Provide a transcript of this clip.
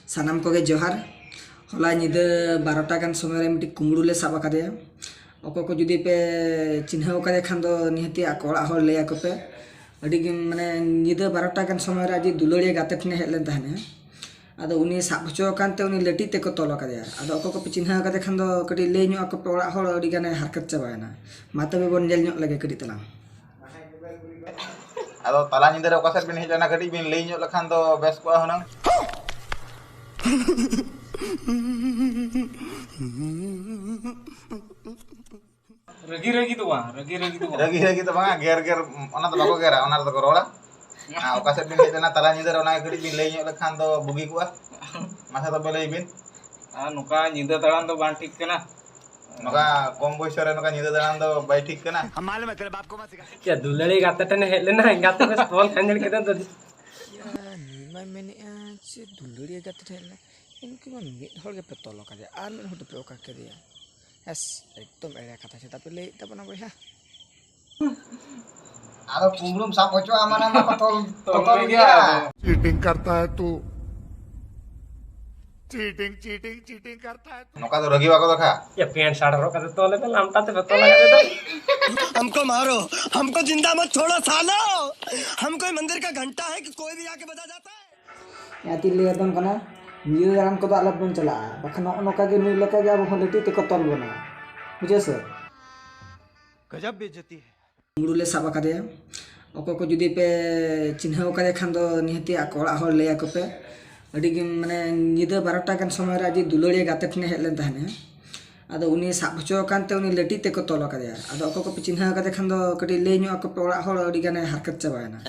सानाम को जोहार हला निदा 12टा गान समय मिट्टी कुमड़ू ले साब आकादे अको को जुदी पे चिन्ह कादे खान दो निहती आकोड़ा हर ले आको पे अड़ी माने निदा 12टा गान समय आज दुलड़िया गाते ठने हेलेन तहने आदो उनी साब हचो कानते उनी लटी ते को तोल कादे आदो अको को पे चिन्ह कादे खान दो कटी ले ᱧᱚ अको पे ओड़ा हर अड़ी गाने हरकत चाबायना माता बे बन जेल ᱧᱚ लगे कटी तलाम आदो तला निदा रे ओकासेर बिन हेजना कटी बिन ले ᱧᱚ लखान दो बेस को हनंग रगी रगी तो वहाँ रगी तो बंगा गेर गेर ओना तो बाको गेरा ओना तो रोड़ा ओकासेर बिन हेजना तला निदा रे ओना कटी बिन ले ᱧᱚ लखान दो बुगी को माथा तो बेले बिन नुका निदा तड़ान तो बांग ठीक कना नका कम बयस रे नका निदा तड़ान दो बाई ठीक कना हम मालूम है तेरे बाप को मत सिखा क्या दुलड़ी गाते टने हेलेना गाते बस फोन खंजल केदन तो मैं मैंने आज दुलड़िया गाते ठेले इनके में मिट हर के पे तोल कादे आर में हट पे ओका के दिया एस एकदम एड़ा कथा से तापे ले तबना बया आरो कुमरुम साप होचो आमाना मा तोल तोल गया चीटिंग करता है तू चीटिंग करता है नका तो रगी बाको देखा ये पेंट शर्ट रो कते तोले पे लामटा ते तो लगा दे हमको मारो हमको जिंदा मत छोड़ो सालो हम कोई मंदिर का घंटा है कि कोई भी आके बजा जाता है या तिले एकदम कना नियो रान को आलत बन चला बखन नोका के नुई लका के अब लटी ते को तोल बना बुझे सर गजब बेइज्जती है कुमड़ू ले साब आकादे अको को जुदी पे चिन्ह कादे खान दो निहती आकोड़ा हर ले आको पे अड़ी माने निदा 12टा गान समय आज दुलड़िया गाते ठने हेलेन तहने आदो उनी साब हचो कानते उनी लटी ते को तोल कादे आदो अको को पे चिन्ह कादे खान दो कटी ले ᱧᱚ अको पे ओड़ा हर अड़ी गाने हरकत चाबायना